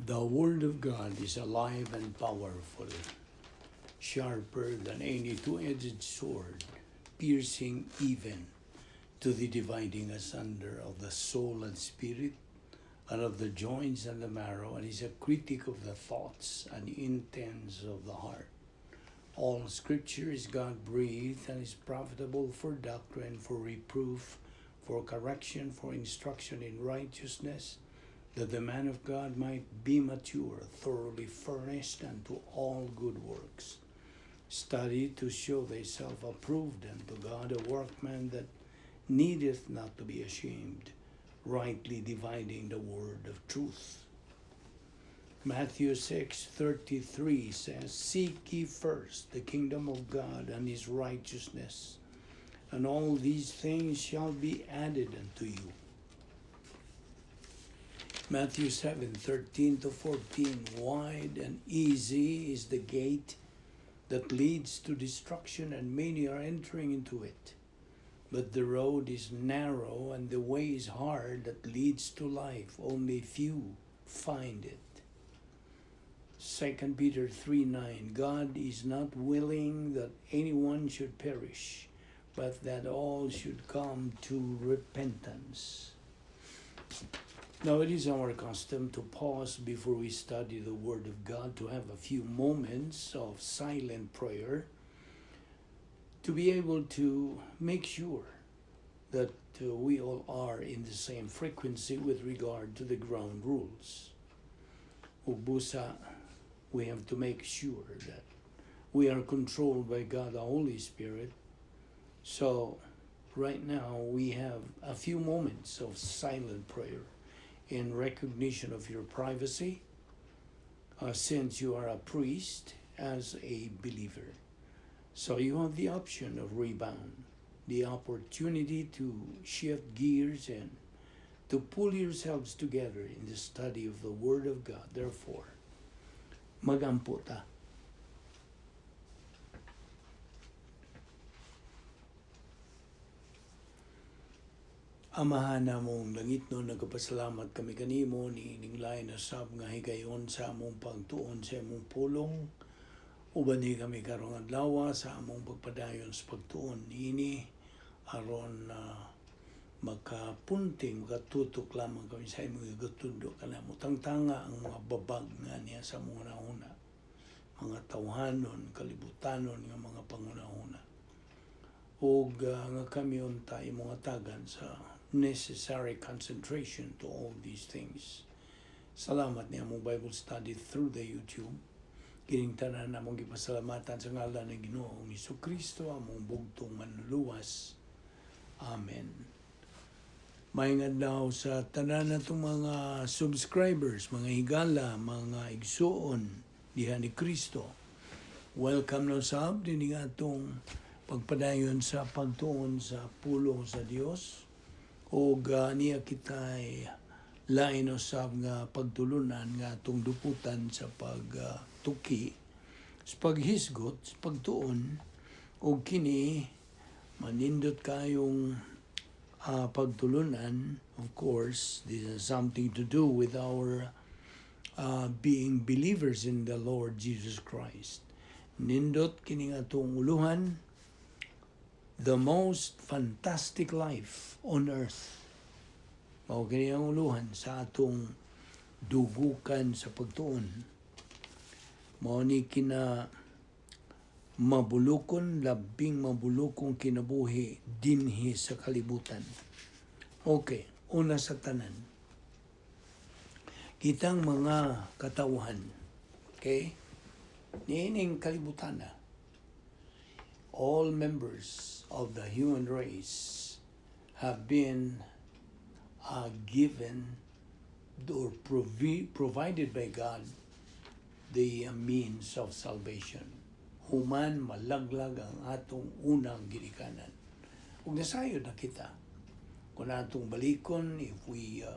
The Word of God is alive and powerful, sharper than any two-edged sword, piercing even to the dividing asunder of the soul and spirit, and of the joints and the marrow, and is a critic of the thoughts and intents of the heart. All Scripture is God-breathed and is profitable for doctrine, for reproof, for correction, for instruction in righteousness, that the man of God might be mature, thoroughly furnished unto all good works. Study to show thyself approved unto God, a workman that needeth not to be ashamed, rightly dividing the word of truth. Matthew 6:33 says, Seek ye first the kingdom of God and his righteousness, and all these things shall be added unto you. Matthew 7:13-14, Wide and easy is the gate that leads to destruction, and many are entering into it. But the road is narrow, and the way is hard that leads to life. Only few find it. 2 Peter 3:9, God is not willing that anyone should perish, but that all should come to repentance. Now, it is our custom to pause before we study the Word of God, to have a few moments of silent prayer, to be able to make sure that we all are in the same frequency with regard to the ground rules. Ubusa, we have to make sure that we are controlled by God, the Holy Spirit. So, right now, we have a few moments of silent prayer in recognition of your privacy, since you are a priest as a believer. So you have the option of rebound, the opportunity to shift gears and to pull yourselves together in the study of the Word of God. Therefore, magampo ta. Amahan namong langit no, nagpasalamat kami kanimo ni ninglay na sab nga higayon sa among pagtuon sa among pulong. Uban ni kami karong adlaw sa among pagpadayon sa pagtuon ini aron makapunting, makatutok lamang kami sa imong gatundo kanamo tangtanga ang mga babag nga niya sa mga nauna, mga tawhanon, kalibutanon nga mga pangunahuna. Ug nga kami unta imong atagan sa necessary concentration to all these things. Salamat niya mong Bible study through the YouTube. Kining tanan namong gipasalamatan sa ngalan ng Ginoong Jesucristo, among bugtong manluluwas. Amen. Maingad daw sa tanan natong mga subscribers, mga higala, mga igsuon diha ni Kristo. Welcome na sab din nga atong pagpadayon sa pagtuon sa pulong sa Dios. O niya kita'y lain usab nga pagtulunan nga atong duputan sa pagtuki, sa paghisgot, sa pagtuon, o kini manindot kayong pagtulunan. Of course, this has something to do with our being believers in the Lord Jesus Christ. Nindot kini atong uluhan, the most fantastic life on earth. Mao kini ang uluhan sa atong dugukan sa pagtuon. Mao ni kina mabulukon, labing mabulukong kinabuhi dinhi sa kalibutan. Okay, una sa tanan. Kitang mga katawhan, okay? Niining kalibutan na. All members of the human race have been given or provided by God the means of salvation. Human malaglag ang atong unang ginikanan. Ug nasayo na kita. Kung atong balikon, if we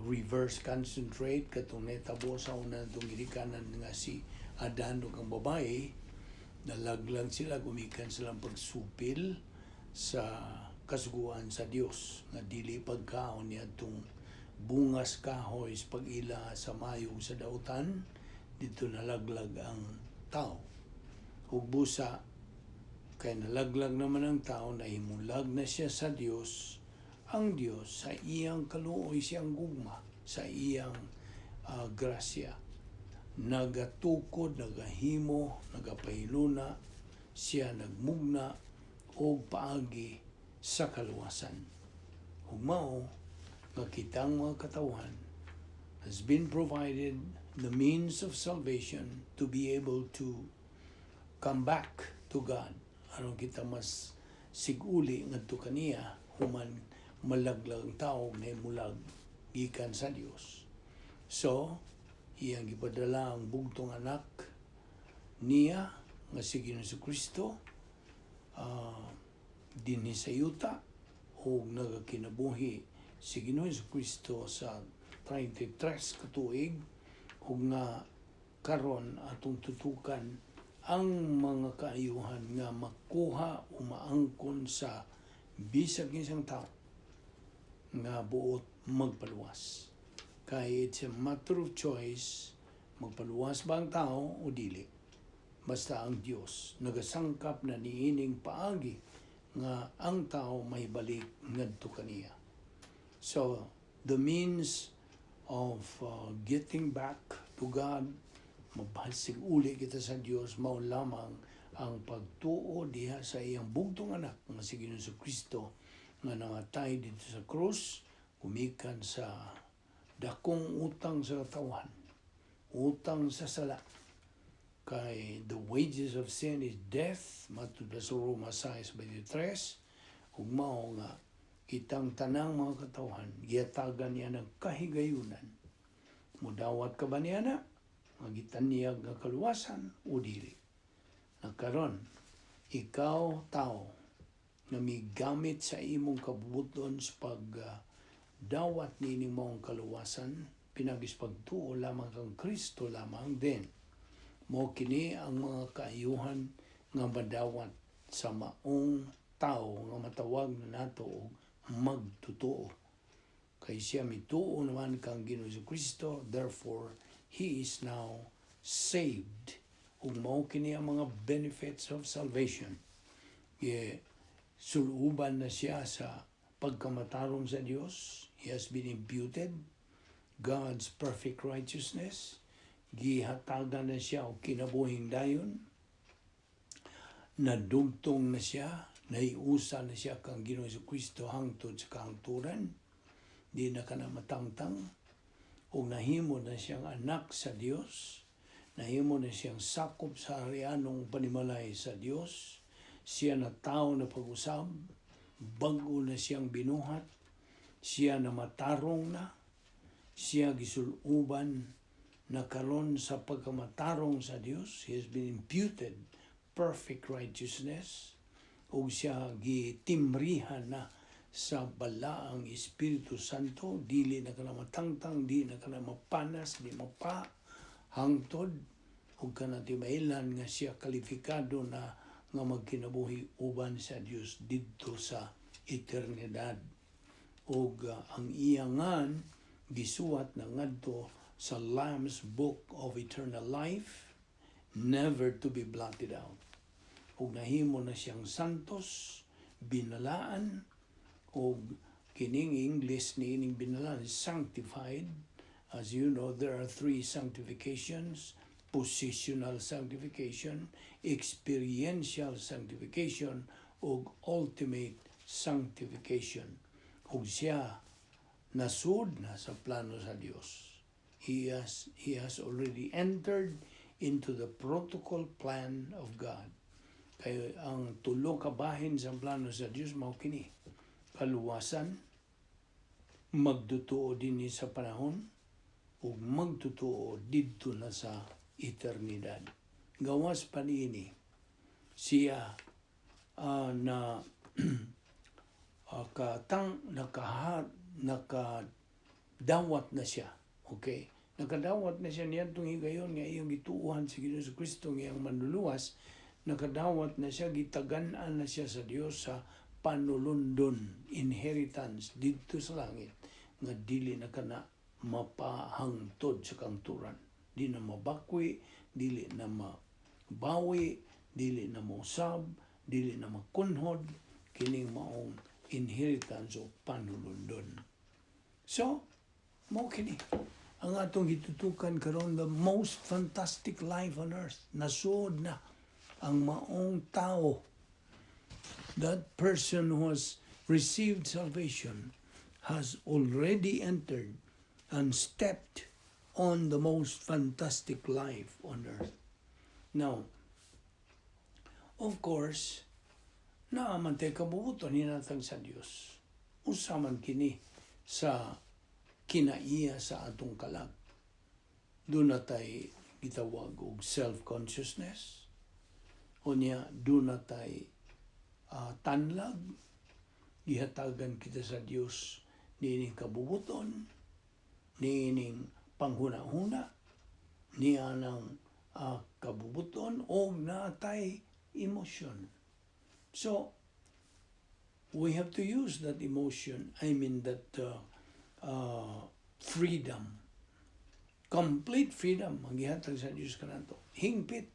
reverse concentrate, katong netabo sa unang atong ginikanan nga si Adan ug ang babae, nalaglag sila, gumikan silang pagsupil sa kasuguan sa Dios nga dili pagkaon niya itong bungas kahoy sa pag-ila sa mayong sa dautan, dito nalaglag ang tao. Ug busa, kay nalaglag naman ang tao, nahimulag na siya sa Dios. Ang Dios sa iyang kaluoy siyang gugma, sa iyang grasya, nagatukod, nagahimo, nagapahiluna, siya nagmugna o paagi sa kaluwasan. Ug mao nga kitang mga katawan has been provided the means of salvation to be able to come back to God. Aron kita mas siguli ngadto kaniya human malaglag ang tao na mulag gikan sa Dios. So, iyang gipadala ang bugtong anak niya nga si Ginoong Kristo dinhi sa yuta ug nagakinabuhi si Ginoong Kristo sa 33 ka tuig ug nga karon atong tutukan ang mga kaayuhan nga makuha o maangkon sa bisag isang tao nga buot magpaluwas. Kay it's a matter of choice, magpaluwas ba ang tao o dili. Basta ang Dios nagasangkap na niining paagi nga ang tao may balik ngadto kaniya. So, the means of getting back to God, mabasig uli kita sa Dios, mao lamang ang pagtuo diha sa iyang bugtong anak nga si Ginoong Kristo nga namatay dito sa krus, kumikan sa dakong utang sa katawan, utang sa sala. Kay the wages of sin is death, matud sa Roma 6:23, ug mao nga kitang tanang mga katawan giyatagan niya ng kahigayunan. Mudawat ka ba niya na? Magitanyag nga kaluwasan o dili. Nagkaron, ikaw tao na migamit sa imong kabubuton sa pagdawat nining maong kaluwasan, pinagis pagtuo lamang kang Kristo lamang din. Mo kini ang mga kaayuhan nga madawat sa maong tao nga matawag na nato og magtutuo. Kay siya mituo naman kang Ginoong Kristo, therefore he is now saved. Ug mao kini ang mga benefits of salvation. Suluban na siya sa pagkamatarong sa Dios. He has been imputed God's perfect righteousness. Gihatagan na siya o kinabuhing dayon. Nadugtong na siya, naiusa na siya kang Ginoong Kristo hangtod sa kahangturan. Di na ka na matangtang. O nahimo na siyang anak sa Dios. Nahimo na siyang sakop sa harianong panimalay sa Dios. Siya na tao na pag-usab. Bago na siyang binuhat. Siya na matarong na. Siya gisuluban na karon sa pagkamatarong sa Dios. He has been imputed perfect righteousness. O siya gitimrihan na sa balaang Espiritu Santo, dili na ka na matangtang, di na ka na mapanas, di mapa, hangtod, o ka na timailan nga siya kalifikado na nga magkinabuhi uban sa Dios didto sa eternidad. O ang iyangan, gisuwat na ngadto sa Lamb's Book of Eternal Life, never to be blotted out. O nahimo na siyang santos, binalaan, o kining English ni ining binalaan is sanctified. As you know, there are 3 sanctifications: positional sanctification, experiential sanctification, o ultimate sanctification. O siya nasud na sa plano sa Dios. He has already entered into the protocol plan of God. Kaya ang tulo ka bahin sa plano sa Dios mao kini: kaluwasan, magtutuo din sa panahon, o magtutuo didto na sa eternidad. Gawas pa niini siya na nakadawat na siya. Okay? Nakadawat na siya niyadtong higayon nga iyong gituuhan si Ginoong Kristo nga iyang manluluwas. Nakadawat na siya, gitagan-an na siya sa Dios sa panulundon, inheritance dito sa langit, nga dili na kana mapahangtod sa kangturan. Di na mabakwi, dili na mabawi, dili na mausab, dili na makunhod, kining maong inheritance o panulundon. So, mao kini ang atong gitutukan karon, the most fantastic life on earth. Nasud na ang maong tao, that person who has received salvation has already entered and stepped on the most fantastic life on earth. Now, of course, naaman tayo kabubuton hinatag sa Dios. Usa man kini sa kinaiya sa atong kalag. Doon na tayo gitawag og self-consciousness. O niya, doon na tayo tanlag. Gihatagan kita sa Dios niining kabubuton, niining panghuna-huna, niya ng kabubuton, o natay emotion. So, we have to use that emotion, that freedom, complete freedom, ang gihatag sa Diyos kanato. Hingpit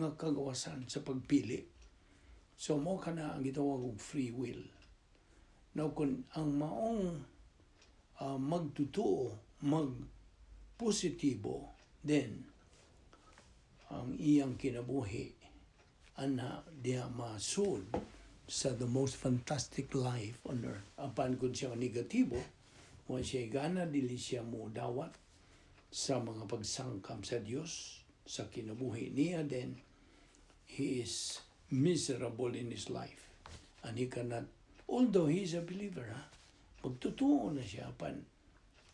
nga kagawasan sa pagpili. So, mo kana ang gitawag og free will. Now, kung ang maong magtutuo, magpositibo, then ang iyang kinabuhi ana diha masud sa the most fantastic life on earth. Apan kung siya negatibo, kung siya gana, dili siya mo dawat sa mga pagsangkam sa Dios, sa kinabuhi niya, then he is miserable in his life. And he cannot, although he is a believer, magtutuo na siya, pan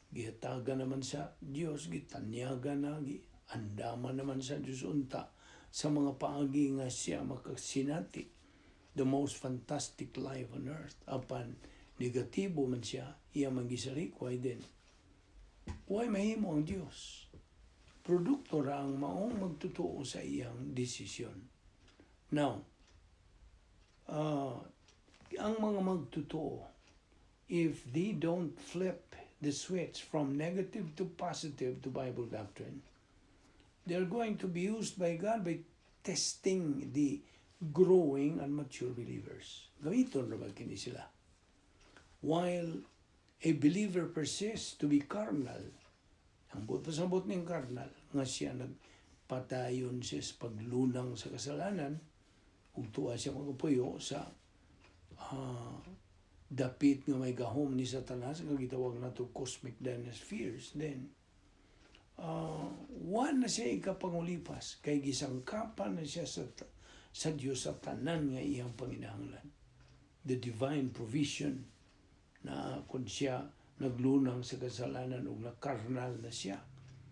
gihataga naman sa Dios, gitanyaga na, andaman naman sa Dios unta, sa mga paagi nga siya makasinati, the most fantastic life on earth. Apan negatibo man siya, iya mangisarikway din. Why mahimo ang Dios? Produkto ra ang maong magtutuo sa iyang desisyon. Now, ang mga magtutuo, if they don't flip the switch from negative to positive to Bible doctrine, they're going to be used by God by testing the growing and mature believers. Gamiton na ba kini sila? While a believer persists to be carnal, ang pasabot ng carnal, nga siya nagpatayon siya sa paglunang sa kasalanan, ug tuwa siya magapuyo sa dapit nga may gahom ni Satanas, nga gitawag nato cosmic spheres, then na siya ikapangulipas, kay gisangkapan na siya sa Diyos sa tanan nga iyang panginahanglan. The divine provision na kung siya naglunang sa kasalanan o nakarnal na siya,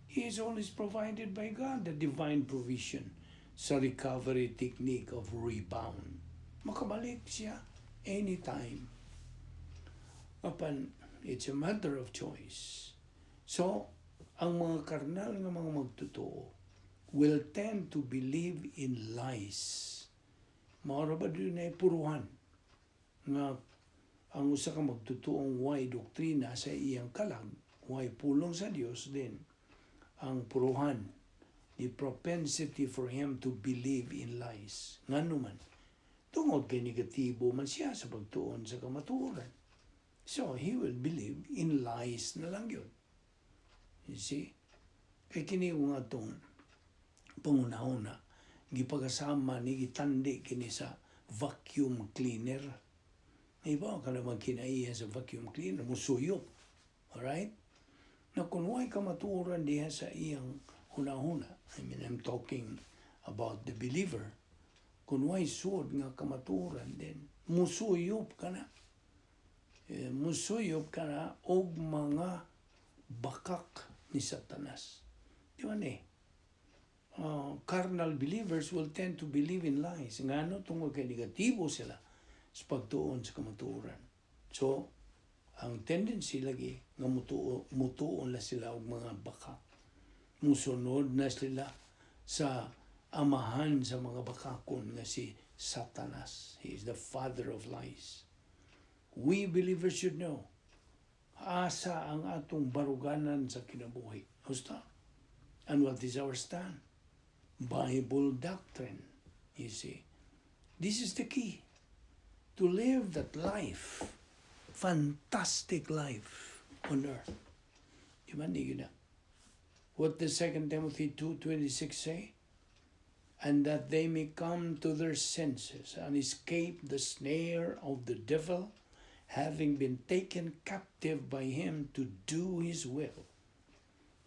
he is always provided by God, the divine provision sa recovery technique of rebound. Makabalik siya anytime. Apan, it's a matter of choice. So, ang mga karnal nga mga magtutuo will tend to believe in lies. Maura ba doon ay puruhan nga ang usa ka magtutuong way doktrina sa iyang kalag, way pulong sa Dios, din ang puruhan, the propensity for him to believe in lies. Ngano man, tungod kay negatibo man siya sa pagtuon sa kamatuoran. So, he will believe in lies na lang yun. You see? Kaya kini nga itong pangunahuna, gipagkasama ni gitandi kini sa vacuum cleaner. Iba ka naman kinaiya sa vacuum cleaner, musuyop. Alright? Na kung huwag ka maturan diha sa iyang hunahuna, I'm talking about the believer, kung huwag suod nga kamaturan din, musuyop ka na. Musuyop ka na og mga bakak ni Satanas. Di ba ni? Carnal believers will tend to believe in lies. Ngano tungkol kay negatibo sila sa pagtuon sa kamatuoran. So, ang tendency lagi nga mutuon na sila og mga bakak. Musunod na sila sa amahan sa mga bakakon nga si Satanas. He is the father of lies. We believers should know asa ang atong baruganan sa kinabuhi. Husta? And what is our stand? Bible doctrine. You see, this is the key to live that life, fantastic life on earth. Di ba, hindi na? What does 2 Timothy 2:26 say? And that they may come to their senses and escape the snare of the devil, having been taken captive by him to do his will.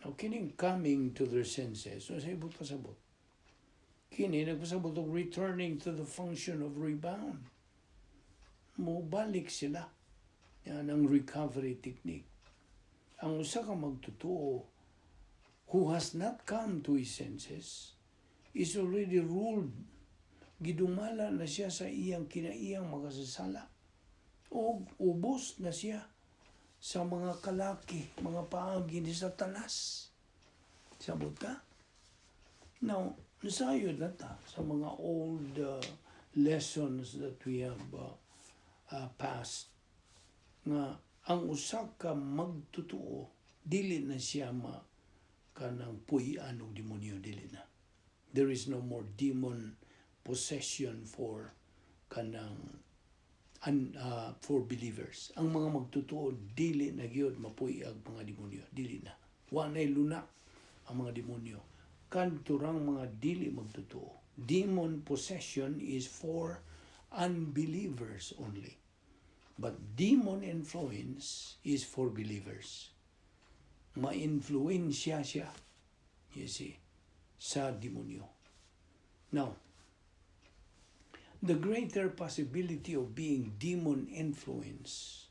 Now, kining coming to their senses, so sabot pasabot. Kini nagpasabot og returning to the function of rebound. Mubalik sila. Yan ang recovery technique. Ang usa ka magtutuo who has not come to his senses is already ruled. Gidumala na siya sa iyang kinaiyang makasasala. O ubos na siya sa mga kalaki, mga paagi ni Satanas. Sabot ka? Now, nasayod na ta sa mga old lessons that we have passed nga ang usa ka magtutuo dili na siya kanang puy-an og demonyo, dili na. There is no more demon possession for kanang for believers. Ang mga magtutuo dili na gyud mapuy-ag mga demonyo, dili na. Wa nay lunak ang mga demonyo. Kanturang mga dili magtutuo. Demon possession is for unbelievers only. But demon influence is for believers. Ma-influensya siya, you see, sa demonyo. Now, the greater possibility of being demon influence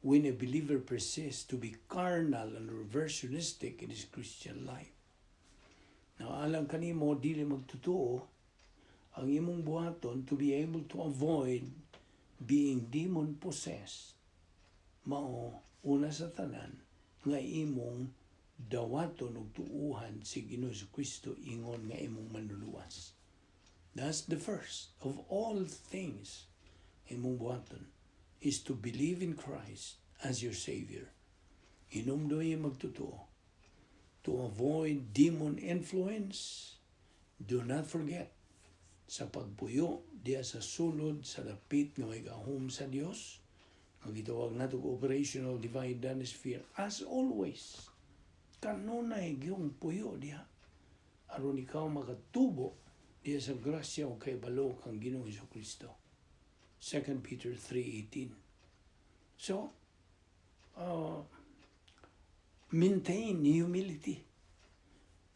when a believer persists to be carnal and reversionistic in his Christian life. Now, alam kanimo, dili magtutuo, ang imong buhaton to be able to avoid being demon-possessed, mao, una sa tanan, nga imong dawaton og tuuhan si Ginoo Kristo ingon nga imong manluluwas. That's the first of all things. Imong buhaton is to believe in Christ as your Savior. Inumdoy magtutuo. To avoid demon influence, do not forget, sa pagpuyo diya sa sulod sa dapit nga may gahom sa Dios, ang gitawag nato operational divine dynasty, as always, kanunay gyung puyo diya aron ikaw makatubo diya sa grasya o kay balo kang Ginoong Jesucristo. 2 Peter 3:18. So, maintain humility.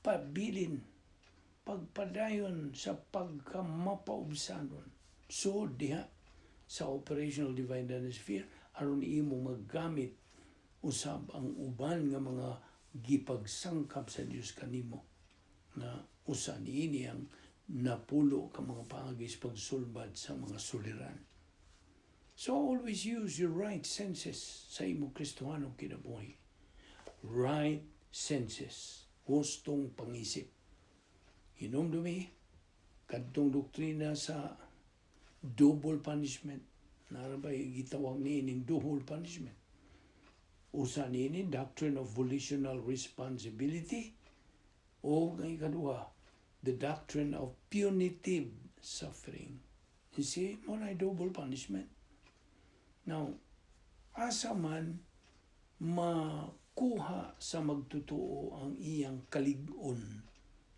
Pabilin, pagpadayon sa pagkamapaubsanon. So, diha sa operational divine dynasty aron imo maggamit usab ang uban nga mga gipagsangkap sa Dios kanimo na usa niini ang napulo ka mga paagis pagsulbad sa mga suliran. So always use your right senses sa imo Kristohanong kinabuhi. Right senses, hustong pangisip. Hinumdumi, kadtong doktrina sa double punishment. Narabay gitawag niining double punishment. Usa niini doctrine of volitional responsibility o ang ikaduha, the doctrine of punitive suffering. You see, mo na double punishment. Now, asa man makuha sa magtutuo ang iyang kalig-on,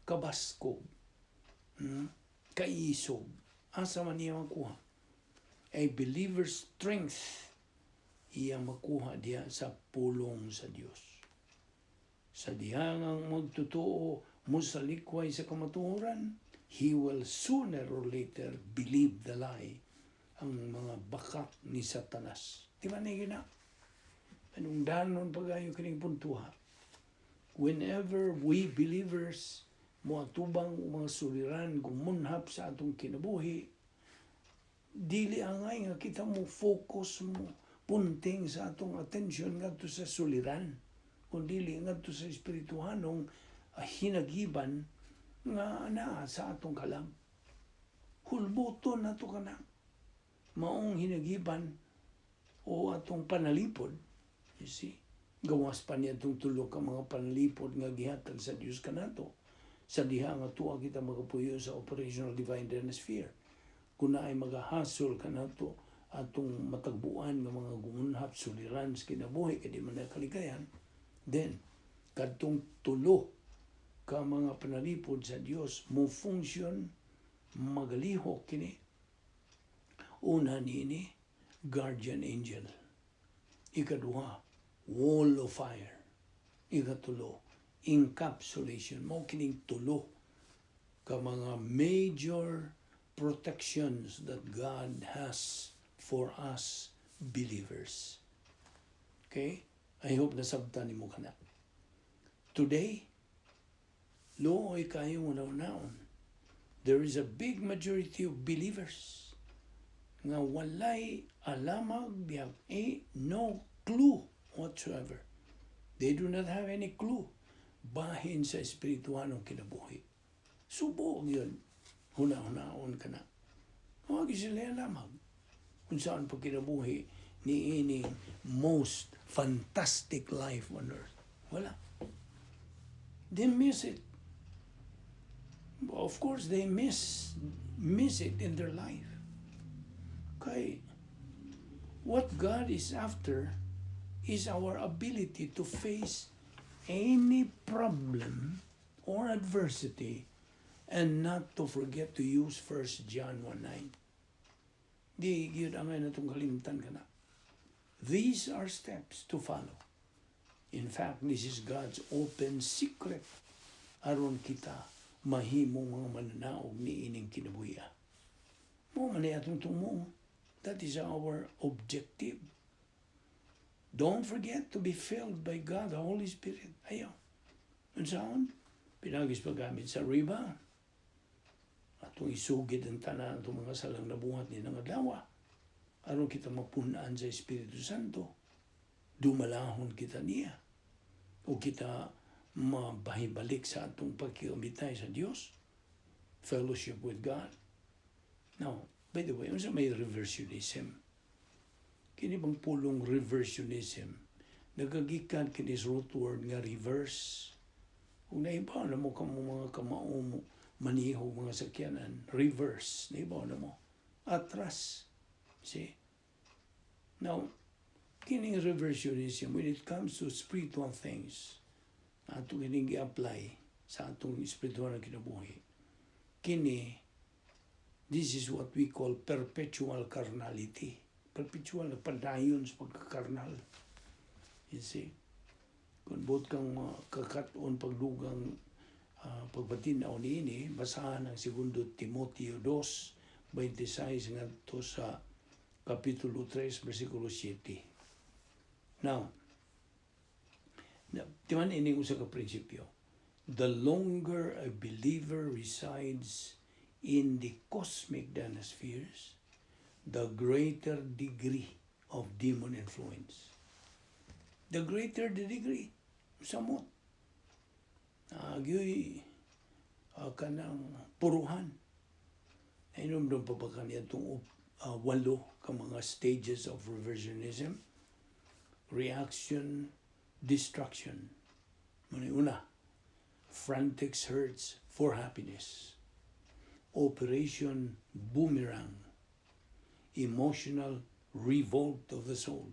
kabaskog, kaisog, asa man niya makuha? A believer's strength iya makuha diya sa pulong sa Dios. Sa dihangang magtutuo mo sa likway sa kamatuoran, he will sooner or later believe the lie, ang mga bakak ni Satanas. Di ba na yun na? Anong danon pagayo kining puntuha? Whenever we believers mo atubang mga suliran gumunhap sa atong kinabuhi, dili angay nga kita mo focus mo punting sa atong atensyon ngadto sa suliran, kundi ngadto sa espirituhanong hinagiban nga ana sa atong kalam. Hulbuton nato kana maong hinagiban o atong panalipod, you see. Gawas pa niya itong tulo ka mga panlipod nga gihatag sa Diyos kanato. Sa diha nga tuwa kita magapuyo sa operational divine dynasty. Kung na ay magahasol kanato atong matagbuan ng mga gumunhap suliran sa kinabuhi kadi man kaligayan, then kadtong tulo ka mga panalipod sa Dios mo function magalihok kini. Una niini guardian angel, ikaduha wall of fire, ikatulo encapsulation. Mo kining tulo ka mga major protections that God has for us believers. Okay? I hope nasabtan nimo kana. Today, looy kayo unaw-naon. There is a big majority of believers nga walay alamag diha, no clue whatsoever. They do not have any clue bahin sa espirituanong kinabuhi. Subok yun. Huna-hunaon ka na. Huwag sila alamag kung saan pa kinabuhi ni ining most fantastic life on earth. Wala. They miss it. Of course, they miss it in their life. Okay. What God is after is our ability to face any problem or adversity and not to forget to use 1 John 1:9. Di yun ang na itong kalimtan ka na. These are steps to follow. In fact, this is God's open secret aron kita mahimong mga mananaog ni ining kinabuya. Mo man atong tumo. That is our objective. Don't forget to be filled by God, the Holy Spirit. Ayaw. Unsaon? Pinagis paggamit sa rebound. Atong isugid ang tanan itong mga salang nabuhat ni ng adlaw. Aron kita mapunaan sa Espiritu Santo. Dumalahon kita niya. O kita mabahibalik sa atong pagkikimitay sa Diyos. Fellowship with God. Now, by the way, unsa may reversionism? Kini bang pulong reversionism? Nagagikan kini sa root word nga reverse. Kung naibaw na mo kamo mga kamao mo, maniho mga sakyanan, reverse, naibaw na mo. Atras. See? Now, kining reversionism, when it comes to spiritual things, atong kining i-apply sa atong spiritual na kinabuhi, this is what we call perpetual carnality. Perpetual na padayon sa pagkakarnal. You see? Kung buot kang kakaton pagdugang pagpatinaw niini, basahan ang 2 Timoteo 2:26 nga to sa Kapitulo 3, versikulo 7. Now, timan ini usa ka prinsipyo. The longer a believer resides in the cosmic dynasties, the greater degree of demon influence. The greater the degree, samot. Agyoy kanang puruhan. Inom doon pa ba kanya itong 8 ka mga stages of reversionism? Reaction, destruction. Una, frantic search for happiness. Operation boomerang, emotional revolt of the soul,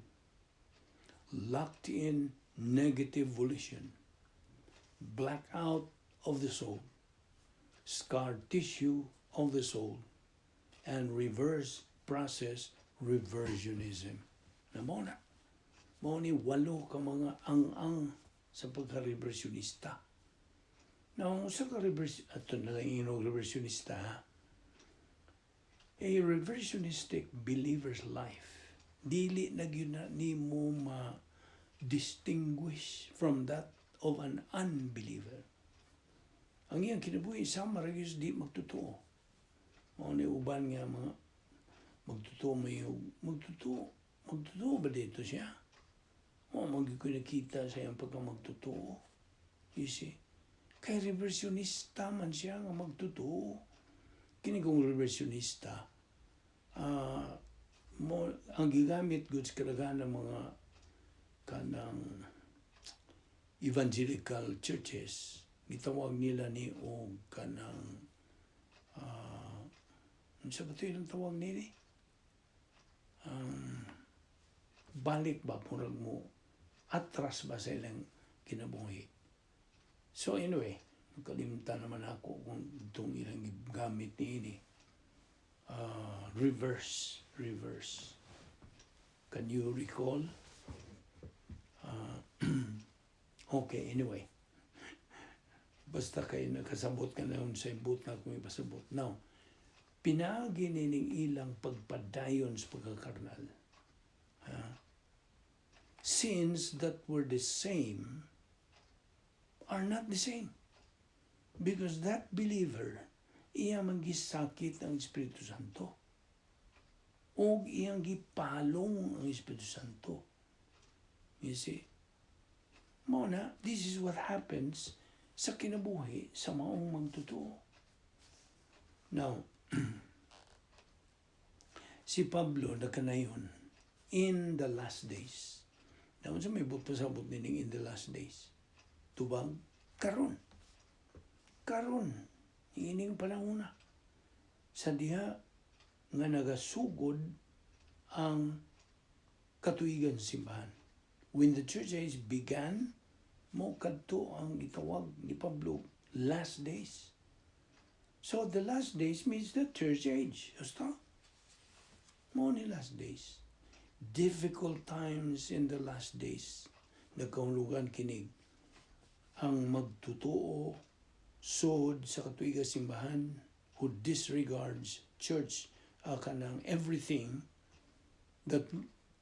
locked in negative volition, blackout of the soul, scar tissue of the soul, and reverse process reversionism. Na mo ni 8 ka mga ang sa pagka-reversionista. Now, sa ito na lang yung reversionista, a reversionistic believer's life, dili na yun na ni mo ma-distinguish from that of an unbeliever. Ang iyang kinabuhi, sama ragis di magtotoo. Mga niuban nga mga magtotoo ba dito siya? O magkikunakita sa iyang pagkamagtotoo. You see? Kay reversionista man siya nga magtotoo. Kini kong reversionista, ang gigamit goods kalagaan ng mga kanang evangelical churches, gitawag nila ni o kanang sa ba ito yung tawag nila? Balik ba murag mo atras ba sa ilang kinabuhi. So anyway, nakalimutan naman ako kung itong ilang gamit ni ini. Reverse. Can you recall? Okay, anyway. Basta kayo nakasabot ka na yun sa ibut na kung ipasabot. Now, pinaagi nining ilang pagpadayon sa pagkakarnal. Sins that were the same are not the same. Because that believer, iya manggisakit ang Espiritu Santo. O iyang gipalong ang Espiritu Santo. You see? Muna, this is what happens sa kinabuhi sa maong magtotoo. Now, si Pablo na kanayon in the last days. Dapat sa may pasabot nining in the last days. Tubang, karon. Ining panahon na. Sa diha nga nagasugod ang katuigan simbahan. When the church age began, mo kadto ang gitawag ni Pablo, last days. So the last days means the church age. Basta? Mo ni last days. Difficult times in the last days. Nagkaulugan kinig. Ang magtutuo, sod sa katuiga simbahan, who disregards church, kanang everything that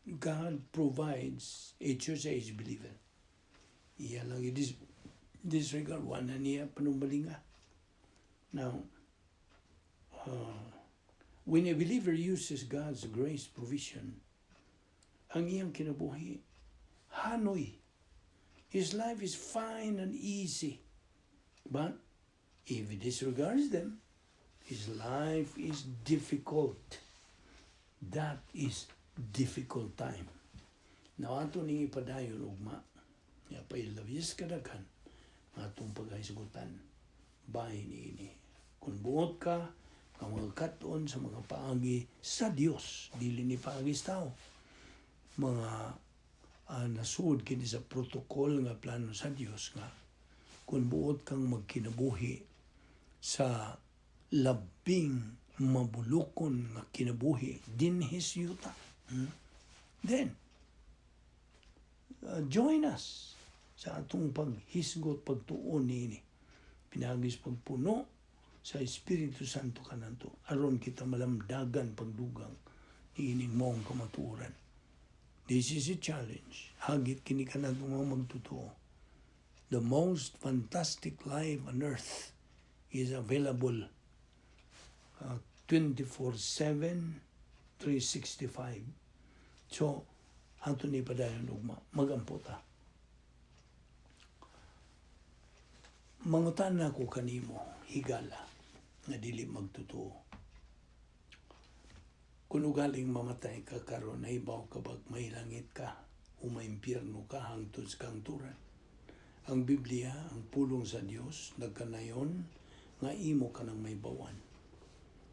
God provides a church age believer. Iya lang disregard, wala niya panumbalinga. Now, when a believer uses God's grace provision, ang iyang kinabuhi, hanoy. His life is fine and easy. But if he disregards them, his life is difficult. That is difficult time. Now, ato ning ipadayon ugma, ya pailabis kadaghan, atong paghaisugutan, bahin ini. Kung buot ka, mga katon sa mga paagi sa Dios, dili ni paagi sa tao. Mga nasud kini sa protokol nga plano sa Dios nga, kung buot kang magkinabuhi sa labing mabulokon nga kinabuhi dinhis yuta. Then, join us sa atong paghisgot, pagtuon nini. Pinagis pagpuno sa Espiritu Santo kananto. Aron kita malamdagan pagdugang ining mong kamatuoran. This is a challenge. Hagit kini kanang mga magtutuo. The most fantastic life on earth is available 24/7, 365. So, ato ni padayon ugma, magamputa. Mangutan na ko kanimo, higala, nga dili magtutuo. Kung ugaling mamatay ka karon, naibaw ka bag may langit ka, o may impyerno ka, hangtod sa kangturan. Ang Biblia, ang pulong sa Dios, nagkanayon, nga imo ka ng may bawan.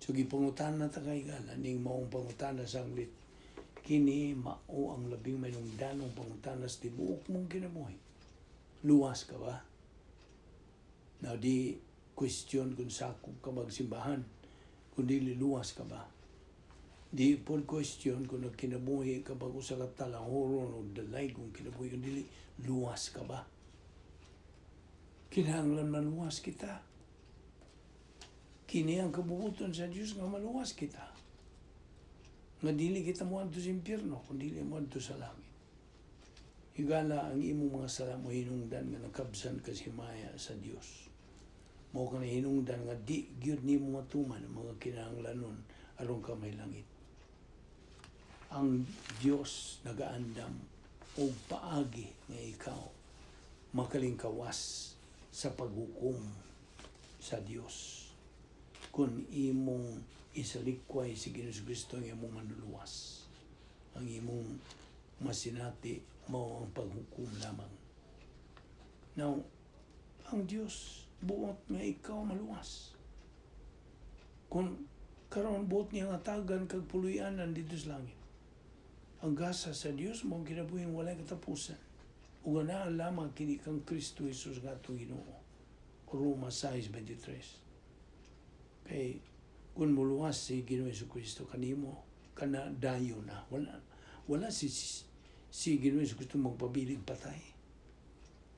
So, gipangutan na takay gala, ning maong pangutana sa anglit, kini mao ang labing manungdanong pangutana sa tibuok mong kinabuhi. Luwas ka ba? Now, di question kung sakop ka magsimbahan, kung dili luwas ka ba? Di po question kung nagkinabuhi ka bago sa katalahoron o dalay kung kinabuhi kung dili luwas ka ba? Kinahanglan maluwas kita. Kini ang kabubuton sa Diyos nga maluwas kita. Nga dili kita muadto sa impyerno, kung dili muadto sa langit. Higala ang imong mga sala mo hinungdan nga nakabsan ka si Maya sa Diyos. Mao ka na hinungdan nga di gyud nimo matuman ang mga kinahanglanon aron ka may langit. Ang Diyos nagaandam og paagi nga ikaw makalingkawas sa paghukom sa Diyos. Kung imong isalikway si Kristo ang imong manluluwas, ang imong masinati mao ang paghukom lamang. Now, ang Diyos buot nga ikaw maluwas. Kung karon buot niya nga tagan kag puluyanan dito sa langit. Ang gasa sa Dios mo kinabuhing walay katapusan. Ug naa lamang kini kang Kristo Jesus nga atong Ginoo. Roma 6:23. Kay kung muluwas si Ginoo Hesus Kristo kanimo, kana dayo na. Wala si Ginoo Hesus Kristo magpabiling patay.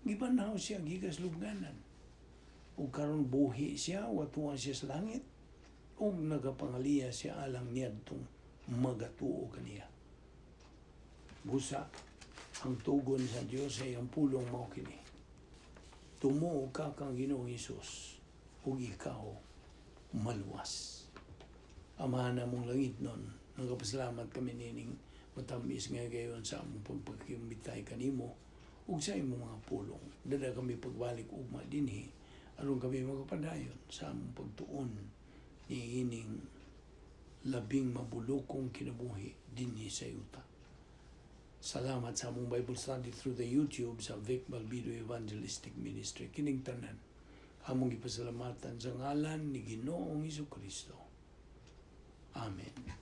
Gibanaw siya gikas lubnganan. Ug karon buhi siya, watuwa siya sa langit. Ug nagapangaliya siya alang niadtong magatuo kaniya. Busa, ang tugon sa Diyos ay ang pulong mao kini. Tumuo ka kang Ginoong Hesus, ug ikaw maluwas. Amahan na mong langit nun, nagapasalamat kami nining matamis nga gayon sa among pagpagkimitay kanimo, ug sa imong mga pulong. Dada kami pagbalik ugma dinhi, aron kami magapadayon sa among pagtuon ni ining labing mabulokong kinabuhi dinhi sa yuta. Salamat sa among Bible study through the YouTube sa Vic Balbido Evangelistic Ministry. Kining tanan, among ipasalamatan sa ngalan ni Ginoong Hesus Kristo. Amen.